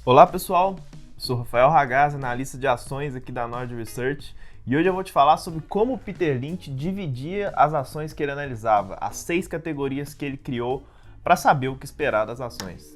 Olá pessoal, sou Rafael Ragaz, analista de ações aqui da Nord Research, e hoje eu vou te falar sobre como o Peter Lynch dividia as ações que ele analisava, as 6 categorias que ele criou para saber o que esperar das ações.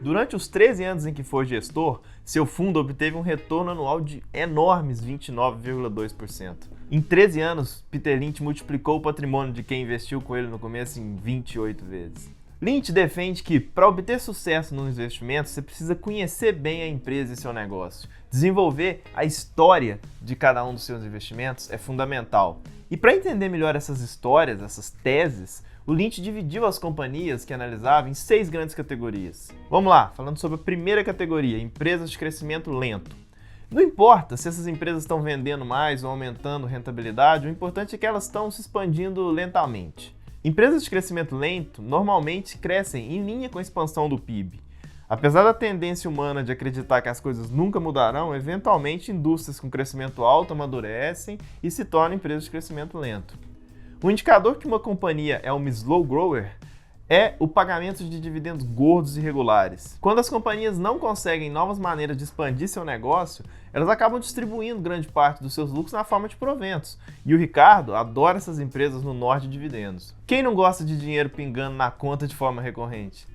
Durante os 13 anos em que foi gestor, seu fundo obteve um retorno anual de enormes 29,2%. Em 13 anos, Peter Lynch multiplicou o patrimônio de quem investiu com ele no começo em 28 vezes. Lynch defende que, para obter sucesso nos investimentos, você precisa conhecer bem a empresa e seu negócio. Desenvolver a história de cada um dos seus investimentos é fundamental. E para entender melhor essas histórias, essas teses, o Lynch dividiu as companhias que analisava em 6 grandes categorias. Vamos lá, falando sobre a primeira categoria, empresas de crescimento lento. Não importa se essas empresas estão vendendo mais ou aumentando rentabilidade, o importante é que elas estão se expandindo lentamente. Empresas de crescimento lento normalmente crescem em linha com a expansão do PIB. Apesar da tendência humana de acreditar que as coisas nunca mudarão, eventualmente indústrias com crescimento alto amadurecem e se tornam empresas de crescimento lento. O indicador que uma companhia é uma slow grower é o pagamento de dividendos gordos e regulares. Quando as companhias não conseguem novas maneiras de expandir seu negócio, elas acabam distribuindo grande parte dos seus lucros na forma de proventos. E o Ricardo adora essas empresas no norte de dividendos. Quem não gosta de dinheiro pingando na conta de forma recorrente?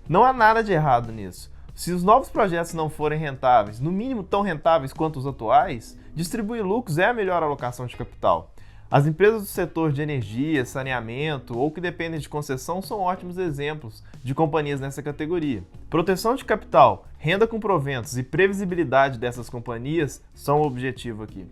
Não há nada de errado nisso. Se os novos projetos não forem rentáveis, no mínimo tão rentáveis quanto os atuais, distribuir lucros é a melhor alocação de capital. As empresas do setor de energia, saneamento ou que dependem de concessão são ótimos exemplos de companhias nessa categoria. Proteção de capital, renda com proventos e previsibilidade dessas companhias são o objetivo aqui.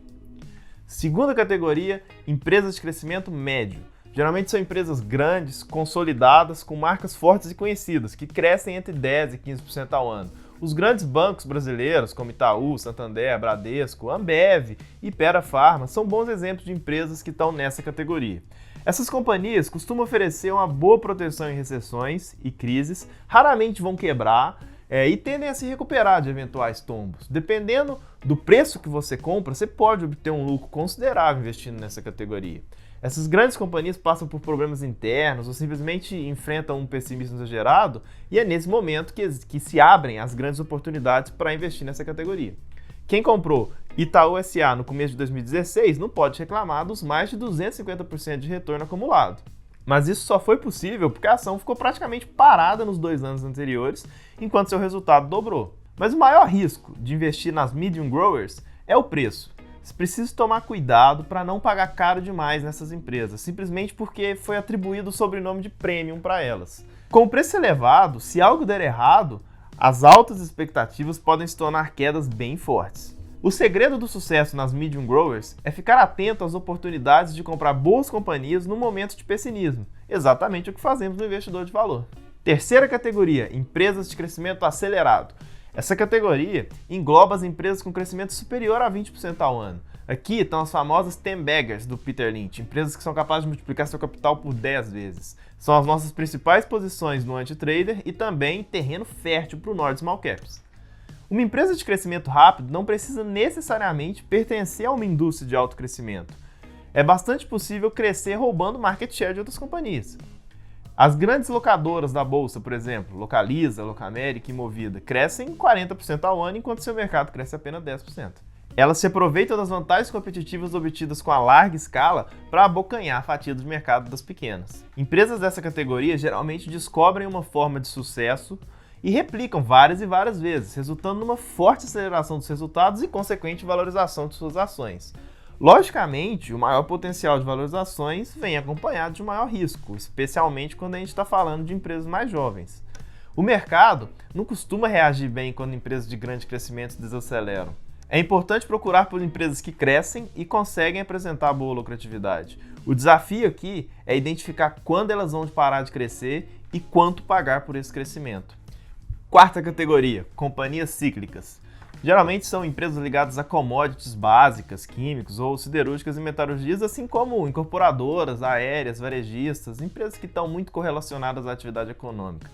Segunda categoria, empresas de crescimento médio. Geralmente são empresas grandes, consolidadas, com marcas fortes e conhecidas, que crescem entre 10% e 15% ao ano. Os grandes bancos brasileiros, como Itaú, Santander, Bradesco, Ambev e Pera Pharma, são bons exemplos de empresas que estão nessa categoria. Essas companhias costumam oferecer uma boa proteção em recessões e crises, raramente vão quebrar e tendem a se recuperar de eventuais tombos. Dependendo do preço que você compra, você pode obter um lucro considerável investindo nessa categoria. Essas grandes companhias passam por problemas internos ou simplesmente enfrentam um pessimismo exagerado e é nesse momento que se abrem as grandes oportunidades para investir nessa categoria. Quem comprou Itaú S.A. no começo de 2016 não pode reclamar dos mais de 250% de retorno acumulado. Mas isso só foi possível porque a ação ficou praticamente parada nos 2 anos anteriores, enquanto seu resultado dobrou. Mas o maior risco de investir nas medium growers é o preço. Você precisa tomar cuidado para não pagar caro demais nessas empresas, simplesmente porque foi atribuído o sobrenome de premium para elas. Com o preço elevado, se algo der errado, as altas expectativas podem se tornar quedas bem fortes. O segredo do sucesso nas medium growers é ficar atento às oportunidades de comprar boas companhias no momento de pessimismo, exatamente o que fazemos no investidor de valor. Terceira categoria, empresas de crescimento acelerado. Essa categoria engloba as empresas com crescimento superior a 20% ao ano. Aqui estão as famosas 10 baggers do Peter Lynch, empresas que são capazes de multiplicar seu capital por 10 vezes. São as nossas principais posições no anti-trader e também terreno fértil para o Nord Small Caps. Uma empresa de crescimento rápido não precisa necessariamente pertencer a uma indústria de alto crescimento. É bastante possível crescer roubando market share de outras companhias. As grandes locadoras da bolsa, por exemplo, Localiza, Locamerica e Movida, crescem 40% ao ano, enquanto seu mercado cresce apenas 10%. Elas se aproveitam das vantagens competitivas obtidas com a larga escala para abocanhar a fatia do mercado das pequenas. Empresas dessa categoria geralmente descobrem uma forma de sucesso e replicam várias e várias vezes, resultando numa forte aceleração dos resultados e consequente valorização de suas ações. Logicamente, o maior potencial de valorizações vem acompanhado de maior risco, especialmente quando a gente está falando de empresas mais jovens. O mercado não costuma reagir bem quando empresas de grande crescimento se desaceleram. É importante procurar por empresas que crescem e conseguem apresentar boa lucratividade. O desafio aqui é identificar quando elas vão parar de crescer e quanto pagar por esse crescimento. Quarta categoria, companhias cíclicas. Geralmente são empresas ligadas a commodities básicas, químicos ou siderúrgicas e metalurgias, assim como incorporadoras, aéreas, varejistas, empresas que estão muito correlacionadas à atividade econômica.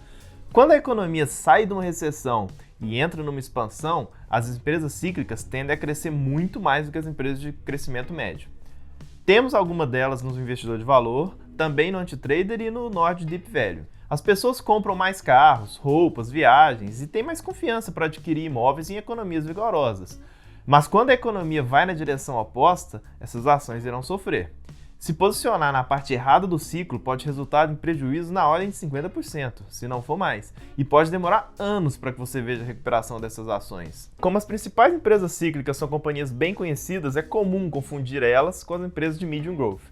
Quando a economia sai de uma recessão e entra numa expansão, as empresas cíclicas tendem a crescer muito mais do que as empresas de crescimento médio. Temos alguma delas no investidor de valor, também no anti-trader e no Nord Deep Value. As pessoas compram mais carros, roupas, viagens e têm mais confiança para adquirir imóveis em economias vigorosas. Mas quando a economia vai na direção oposta, essas ações irão sofrer. Se posicionar na parte errada do ciclo pode resultar em prejuízos na ordem de 50%, se não for mais, e pode demorar anos para que você veja a recuperação dessas ações. Como as principais empresas cíclicas são companhias bem conhecidas, é comum confundir elas com as empresas de medium growth.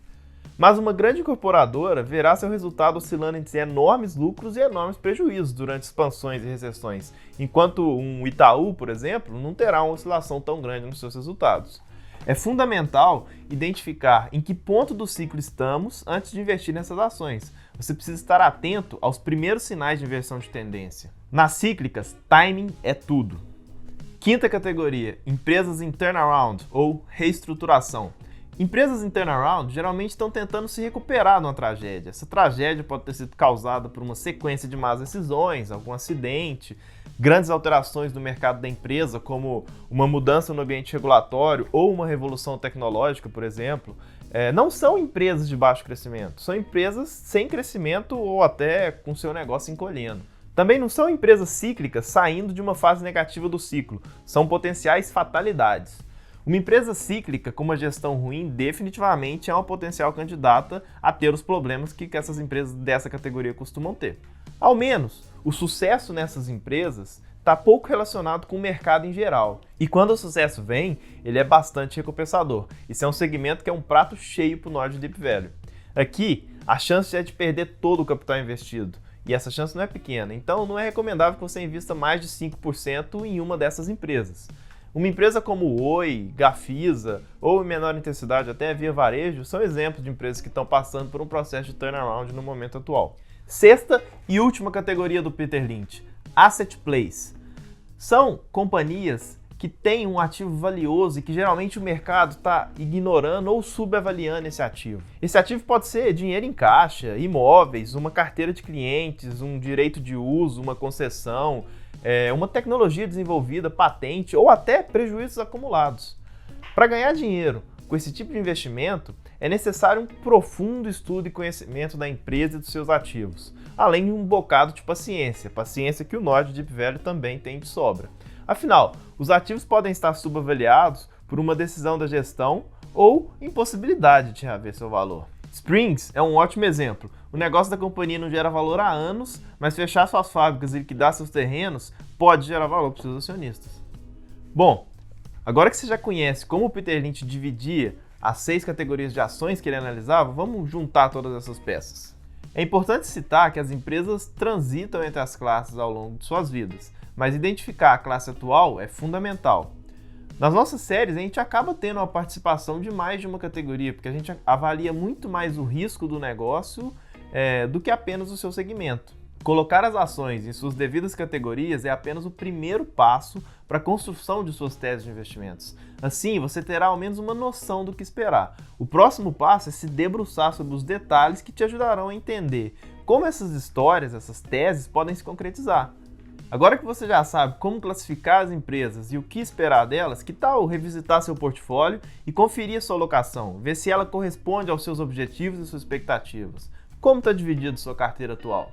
Mas uma grande incorporadora verá seu resultado oscilando entre enormes lucros e enormes prejuízos durante expansões e recessões, enquanto um Itaú, por exemplo, não terá uma oscilação tão grande nos seus resultados. É fundamental identificar em que ponto do ciclo estamos antes de investir nessas ações. Você precisa estar atento aos primeiros sinais de inversão de tendência. Nas cíclicas, timing é tudo. Quinta categoria, empresas em turnaround ou reestruturação. Empresas em turnaround geralmente estão tentando se recuperar de uma tragédia. Essa tragédia pode ter sido causada por uma sequência de más decisões, algum acidente, grandes alterações no mercado da empresa, como uma mudança no ambiente regulatório ou uma revolução tecnológica, por exemplo. Não são empresas de baixo crescimento, são empresas sem crescimento ou até com seu negócio encolhendo. Também não são empresas cíclicas saindo de uma fase negativa do ciclo, são potenciais fatalidades. Uma empresa cíclica com uma gestão ruim definitivamente é uma potencial candidata a ter os problemas que essas empresas dessa categoria costumam ter. Ao menos, o sucesso nessas empresas está pouco relacionado com o mercado em geral. E quando o sucesso vem, ele é bastante recompensador. Isso é um segmento que é um prato cheio para o Nord Deep Value. Aqui, a chance é de perder todo o capital investido. E essa chance não é pequena, então não é recomendável que você invista mais de 5% em uma dessas empresas. Uma empresa como Oi, Gafisa ou em menor intensidade até Via Varejo são exemplos de empresas que estão passando por um processo de turnaround no momento atual. Sexta e última categoria do Peter Lynch, Asset Plays. São companhias que têm um ativo valioso e que geralmente o mercado está ignorando ou subavaliando esse ativo. Esse ativo pode ser dinheiro em caixa, imóveis, uma carteira de clientes, um direito de uso, uma concessão, uma tecnologia desenvolvida, patente ou até prejuízos acumulados. Para ganhar dinheiro com esse tipo de investimento, é necessário um profundo estudo e conhecimento da empresa e dos seus ativos, além de um bocado de paciência que o Nord Deep Value também tem de sobra. Afinal, os ativos podem estar subavaliados por uma decisão da gestão ou impossibilidade de reaver seu valor. Springs é um ótimo exemplo. O negócio da companhia não gera valor há anos, mas fechar suas fábricas e liquidar seus terrenos pode gerar valor para os seus acionistas. Bom, agora que você já conhece como o Peter Lynch dividia as 6 categorias de ações que ele analisava, vamos juntar todas essas peças. É importante citar que as empresas transitam entre as classes ao longo de suas vidas, mas identificar a classe atual é fundamental. Nas nossas séries, a gente acaba tendo uma participação de mais de uma categoria, porque a gente avalia muito mais o risco do negócio do que apenas o seu segmento. Colocar as ações em suas devidas categorias é apenas o primeiro passo para a construção de suas teses de investimentos. Assim, você terá ao menos uma noção do que esperar. O próximo passo é se debruçar sobre os detalhes que te ajudarão a entender como essas histórias, essas teses podem se concretizar. Agora que você já sabe como classificar as empresas e o que esperar delas, que tal revisitar seu portfólio e conferir a sua alocação, ver se ela corresponde aos seus objetivos e suas expectativas? Como está dividida sua carteira atual?